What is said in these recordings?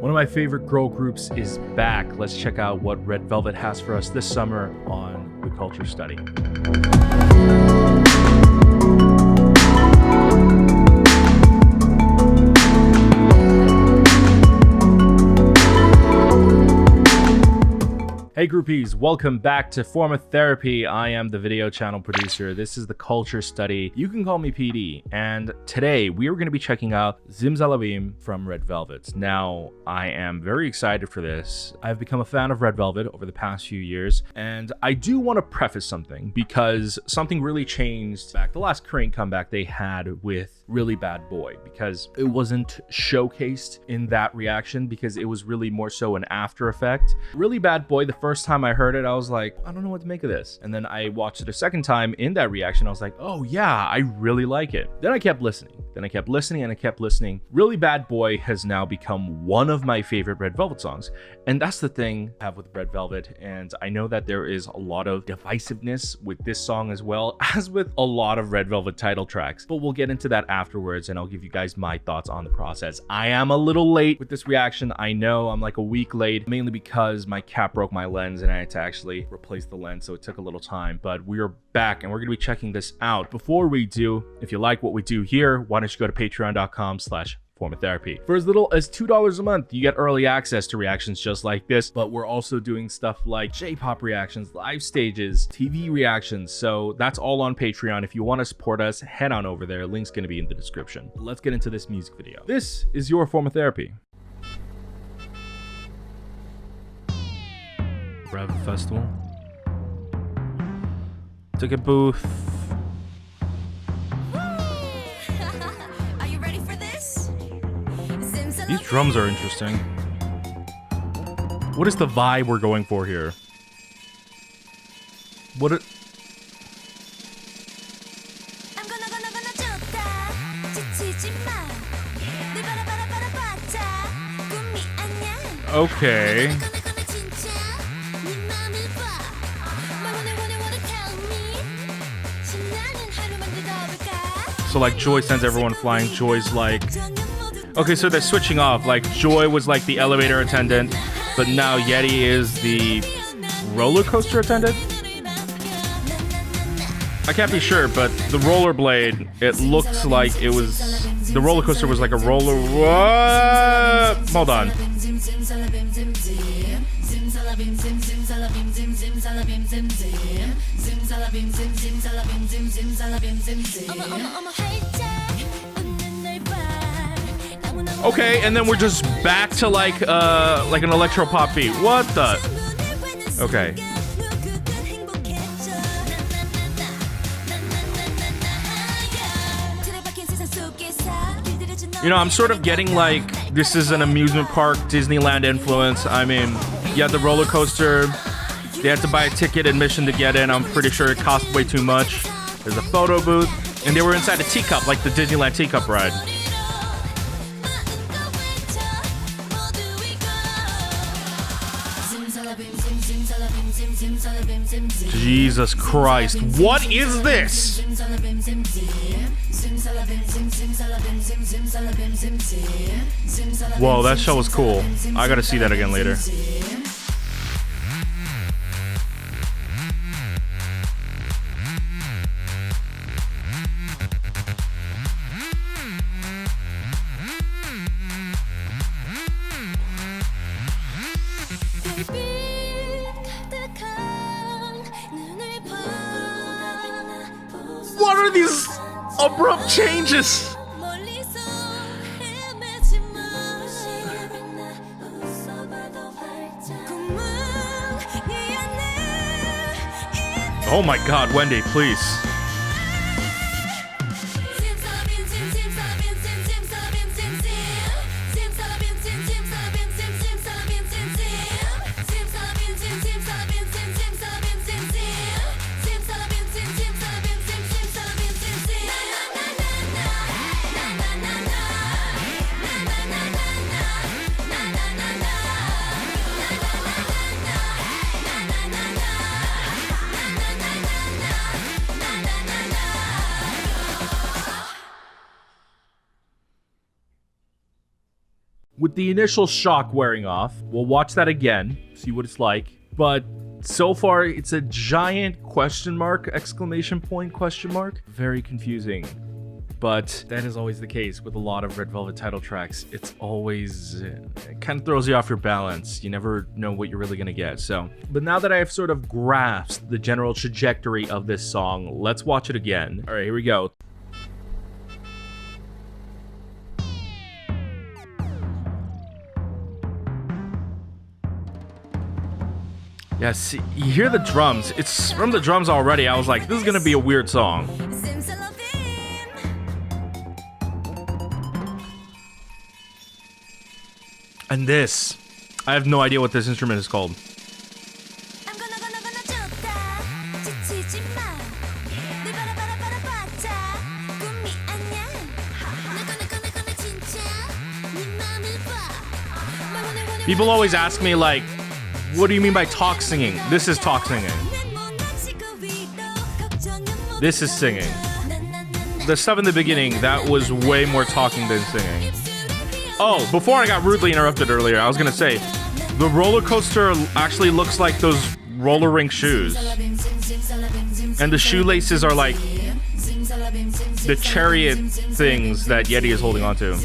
One of my favorite girl groups is back. Let's check out what Red Velvet has for us this summer on the Culture Study. Hey groupies, welcome back to Form of Therapy. I am the video channel producer. This is the Culture Study. You can call me PD. And today we are going to be checking out Zimzalabim from Red Velvet. Now, I am very excited for this. I've become a fan of Red Velvet over the past few years. And I do want to preface something because something really changed back the last Korean comeback they had with Really Bad Boy, because it wasn't showcased in that reaction because it was really more so an after effect. Really Bad Boy, the first time I heard it, I was like, I don't know what to make of this. And then I watched it a second time in that reaction. I was like, oh yeah, I really like it. Then I kept listening. And I kept listening. Really Bad Boy has now become one of my favorite Red Velvet songs. And that's the thing I have with Red Velvet. And I know that there is a lot of divisiveness with this song as well as with a lot of Red Velvet title tracks. But we'll get into that afterwards and I'll give you guys my thoughts on the process. I am a little late with this reaction. I know I'm like a week late, mainly because my cap broke my lens and I had to actually replace the lens, so it took a little time. But we are back and we're going to be checking this out. Before we do, if you like what we do here, why don't you go to patreon.com/formatherapy. For as little as $2 a month, you get early access to reactions just like this, but we're also doing stuff like J-pop reactions, live stages, TV reactions, so that's all on Patreon. If you want to support us, head on over there. Link's going to be in the description. Let's get into this music video. This is your form of therapy. Rev Festival. Ticket booth. Are you ready for this? These drums are interesting. What is the vibe we're going for here? What it... Okay. So like Joy sends everyone flying. Joy's like... Okay, so they're switching off. Like Joy was like the elevator attendant, but now Yeti is the roller coaster attendant? I can't be sure, but the rollerblade, it looks like it was... The roller coaster was like a roller... What? Hold on. Okay, and then we're just back to like an electro pop beat. What the? Okay. You know, I'm sort of getting like this is an amusement park Disneyland influence. I mean, yeah, the roller coaster, they had to buy a ticket admission to get in. I'm pretty sure it cost way too much. There's a photo booth, and they were inside a teacup, like the Disneyland teacup ride. Jesus Christ, what is this? Whoa, that show was cool. I gotta see that again later. What are these abrupt changes? Oh my God, Wendy, please. with the initial shock wearing off. We'll watch that again, see what it's like. But so far, it's a giant question mark, exclamation point, question mark. Very confusing. But that is always the case with a lot of Red Velvet title tracks. It's always, it kind of throws you off your balance. You never know what you're really gonna get. So, but now that I have sort of grasped the general trajectory of this song, let's watch it again. All right, here we go. Yeah, see, you hear the drums. It's from the drums already. I was like, this is gonna be a weird song. Zimzalabim. And this, I have no idea what this instrument is called. I'm gonna 좋다. 지치지 마. 늘 바라바라바라봤자. 꿈이 아냐. 나 진짜. 네 맘을 봐. People always ask me, like, what do you mean by talk singing? This is talk singing. This is singing. The stuff in the beginning, that was way more talking than singing. Oh, before I got rudely interrupted earlier, I was gonna say, the roller coaster actually looks like those roller rink shoes. And the shoelaces are like the chariot things that Yeti is holding onto.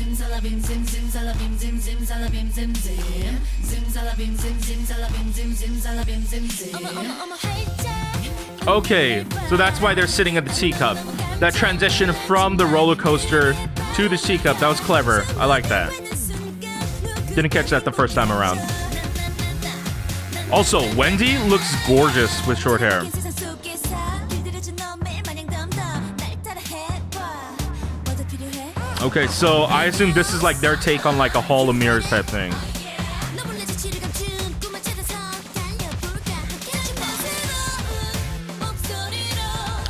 Okay, so that's why they're sitting at the teacup. That transition from the roller coaster to the teacup, that was clever. I like that. Didn't catch that the first time around. Also, Wendy looks gorgeous with short hair. Okay, so I assume this is like their take on like a Hall of Mirrors type thing.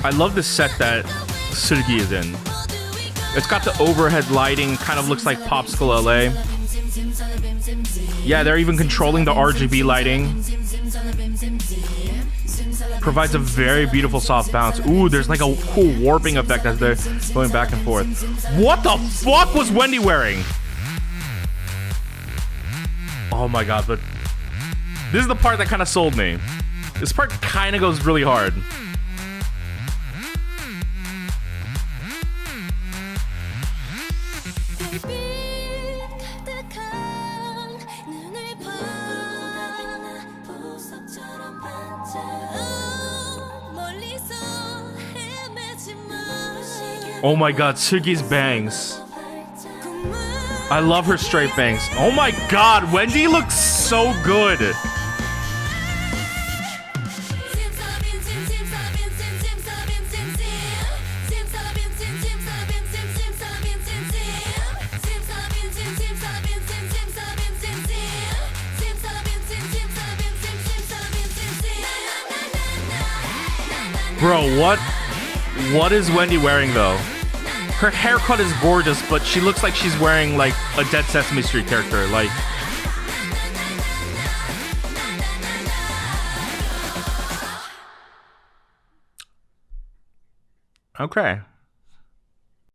I love the set that Sugi is in. It's got the overhead lighting, kind of looks like Popsicle LA. Yeah, they're even controlling the RGB lighting. Provides a very beautiful soft bounce. Ooh, there's like a cool warping effect as they're going back and forth. What the fuck was Wendy wearing? Oh my god, but this is the part that kind of sold me. This part kind of goes really hard. Oh my god, Sugi's bangs. I love her straight bangs. Oh my god, Wendy looks so good. Bro, what is Wendy wearing though? Her haircut is gorgeous, but she looks like she's wearing like a Dead Sesame Street character. Like, okay.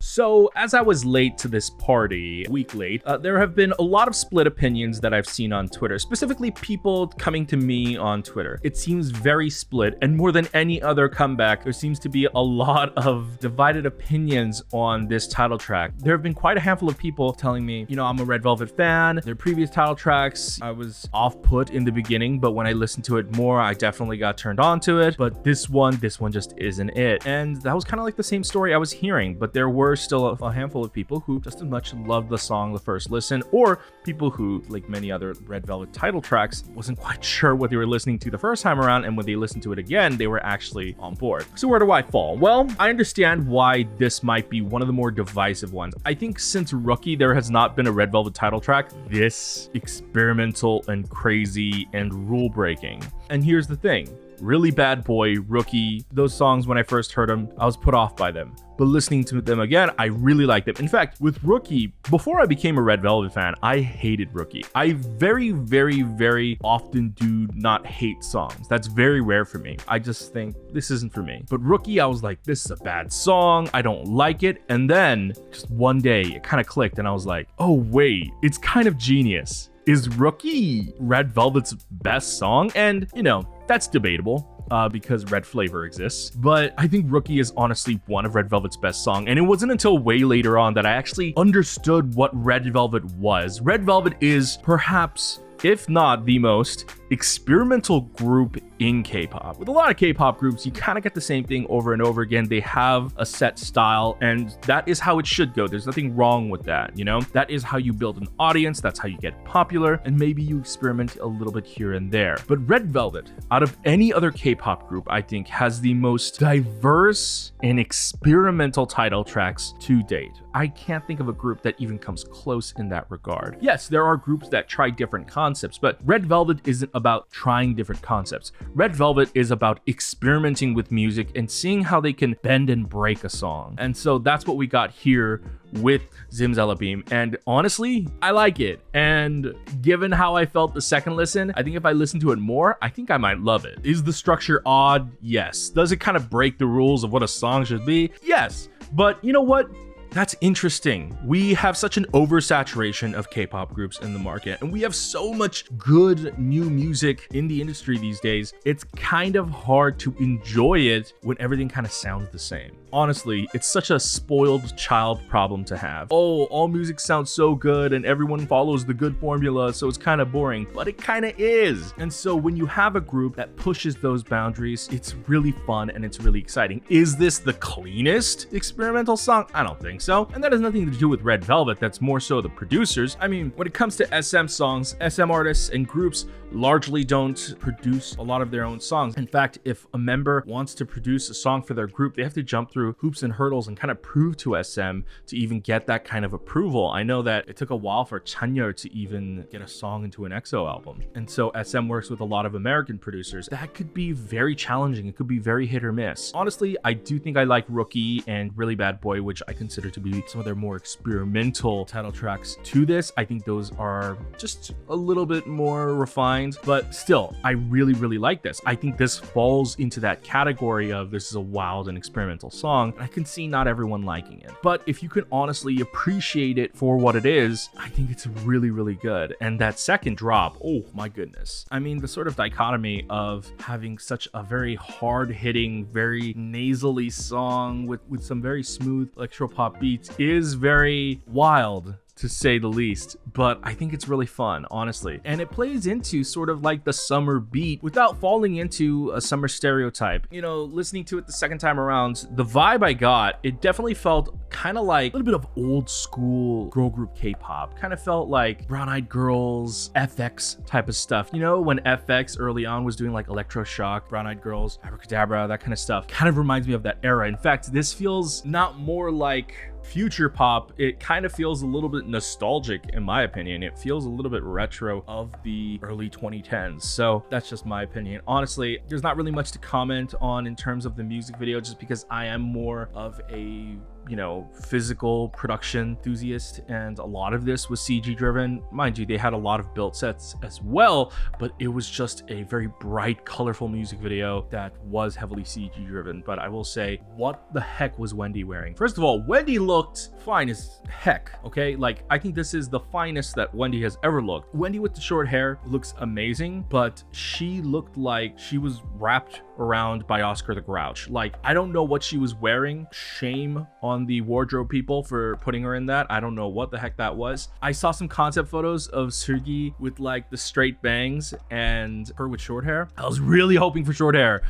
So, as I was late to this party, a week late, there have been a lot of split opinions that I've seen on Twitter, specifically people coming to me on Twitter. It seems very split, and more than any other comeback, there seems to be a lot of divided opinions on this title track. There have been quite a handful of people telling me, you know, I'm a Red Velvet fan. Their previous title tracks, I was off-put in the beginning, but when I listened to it more, I definitely got turned on to it. But this one just isn't it. And that was kind of like the same story I was hearing, but there were still a handful of people who just as much loved the song the first listen, or people who, like many other Red Velvet title tracks, wasn't quite sure what they were listening to the first time around, and when they listened to it again, they were actually on board. So where do I fall? Well, I understand why this might be one of the more divisive ones. I think since Rookie, there has not been a Red Velvet title track this experimental and crazy and rule-breaking. And here's the thing. Really Bad Boy, Rookie, those songs when I first heard them, I was put off by them. But listening to them again, I really like them. In fact, with Rookie, before I became a Red Velvet fan, I hated Rookie. I very, very, very often do not hate songs. That's very rare for me. I just think this isn't for me. But Rookie, I was like, this is a bad song. I don't like it. And then just one day it kind of clicked and I was like, oh wait, it's kind of genius. Is Rookie Red Velvet's best song? And you know, that's debatable. Because Red Flavor exists. But I think Rookie is honestly one of Red Velvet's best songs. And it wasn't until way later on that I actually understood what Red Velvet was. Red Velvet is perhaps, if not the most experimental group in K-pop. With a lot of K-pop groups, you kind of get the same thing over and over again. They have a set style, and that is how it should go. There's nothing wrong with that, you know? That is how you build an audience, that's how you get popular, and maybe you experiment a little bit here and there. But Red Velvet, out of any other K-pop group, I think has the most diverse and experimental title tracks to date. I can't think of a group that even comes close in that regard. Yes, there are groups that try different concepts, but Red Velvet isn't about trying different concepts. Red Velvet is about experimenting with music and seeing how they can bend and break a song. And so that's what we got here with Zimzalabim. And honestly, I like it. And given how I felt the second listen, I think if I listen to it more, I think I might love it. Is the structure odd? Yes. Does it kind of break the rules of what a song should be? Yes. But you know what? That's interesting. We have such an oversaturation of K-pop groups in the market, and we have so much good new music in the industry these days. It's kind of hard to enjoy it when everything kind of sounds the same. Honestly, it's such a spoiled child problem to have. Oh, all music sounds so good and everyone follows the good formula, so it's kind of boring, but it kind of is. And so when you have a group that pushes those boundaries, it's really fun and it's really exciting. Is this the cleanest experimental song? I don't think so. And that has nothing to do with Red Velvet, that's more so the producers. I mean, when it comes to SM songs, SM artists and groups largely don't produce a lot of their own songs. In fact, if a member wants to produce a song for their group, they have to jump through hoops and hurdles and kind of prove to SM to even get that kind of approval. I know that it took a while for Chanyeol to even get a song into an EXO album. And so SM works with a lot of American producers. That could be very challenging. It could be very hit or miss. Honestly, I do think I like Rookie and Really Bad Boy, which I consider to be some of their more experimental title tracks to this. I think those are just a little bit more refined, but still, I really, really like this. I think this falls into that category of this is a wild and experimental song. I can see not everyone liking it, but if you can honestly appreciate it for what it is, I think it's really, really good. And that second drop, oh my goodness. I mean, the sort of dichotomy of having such a very hard-hitting, very nasally song with some very smooth electropop beats is very wild, to say the least, but I think it's really fun, honestly. And it plays into sort of like the summer beat without falling into a summer stereotype. You know, listening to it the second time around, the vibe I got, it definitely felt kind of like a little bit of old school girl group K-pop. Kind of felt like Brown Eyed Girls, FX type of stuff. You know, when FX early on was doing like Electroshock, Brown Eyed Girls, Abracadabra, that kind of stuff. Kind of reminds me of that era. In fact, this feels not more like future pop, it kind of feels a little bit nostalgic in my opinion. It feels a little bit retro of the early 2010s. So that's just my opinion. Honestly, there's not really much to comment on in terms of the music video, just because I am more of a, you know, physical production enthusiast, and a lot of this was CG driven. Mind you, they had a lot of built sets as well, but it was just a very bright, colorful music video that was heavily CG driven. But I will say, what the heck was Wendy wearing? First of all, Wendy looked fine as heck, okay? Like, I think this is the finest that Wendy has ever looked. Wendy with the short hair looks amazing, but she looked like she was wrapped around by Oscar the Grouch. Like, I don't know what she was wearing. Shame on the wardrobe people for putting her in that. I don't know what the heck that was. I saw some concept photos of Sergi with like the straight bangs and her with short hair. I was really hoping for short hair,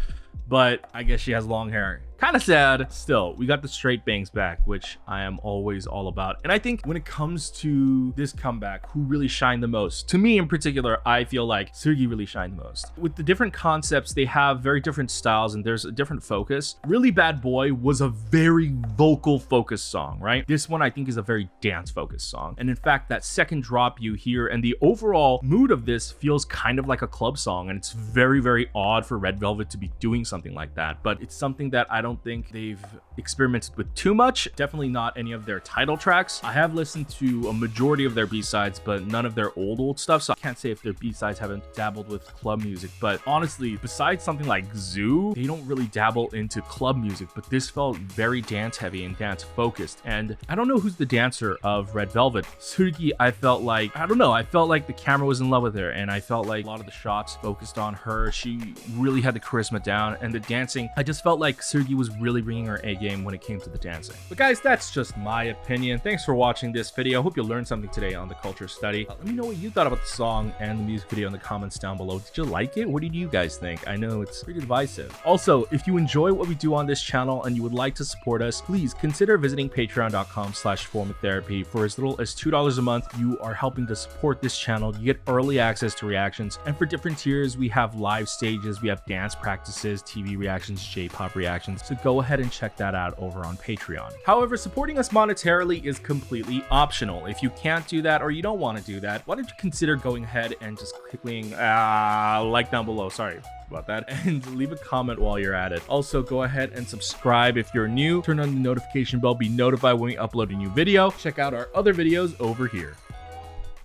but I guess she has long hair. Kind of sad. Still, we got the straight bangs back, which I am always all about. And I think when it comes to this comeback, who really shined the most? To me in particular, I feel like Sergi really shined the most. With the different concepts, they have very different styles and there's a different focus. Really Bad Boy was a very vocal focused song, right? This one I think is a very dance focused song. And in fact, that second drop you hear and the overall mood of this feels kind of like a club song. And it's very, very odd for Red Velvet to be doing something like that. But it's something that I don't think they've experimented with too much. Definitely not any of their title tracks. I have listened to a majority of their B-sides, but none of their old stuff. So I can't say if their B-sides haven't dabbled with club music. But honestly, besides something like Zoo, they don't really dabble into club music. But this felt very dance heavy and dance focused. And I don't know who's the dancer of Red Velvet. Sergi, I felt like, I don't know, I felt like the camera was in love with her. And I felt like a lot of the shots focused on her. She really had the charisma down. And the dancing, I just felt like Sergi was really bringing her A game when it came to the dancing. But guys, that's just my opinion. Thanks for watching this video. I hope you learned something today on the Culture Study. Let me know what you thought about the song and the music video in the comments down below. Did you like it? What did you guys think? I know it's pretty divisive. Also, if you enjoy what we do on this channel and you would like to support us, please consider visiting patreon.com/formatherapy. For as little as $2 a month, you are helping to support this channel. You get early access to reactions, and for different tiers, we have live stages, we have dance practices, TV reactions, J-pop reactions. So go ahead and check that out over on Patreon. However, supporting us monetarily is completely optional. If you can't do that or you don't want to do that, why don't you consider going ahead and just clicking like down below. Sorry about that, and leave a comment while you're at it. Also, go ahead and subscribe if you're new. Turn on the notification bell, be notified when we upload a new video. Check out our other videos over here.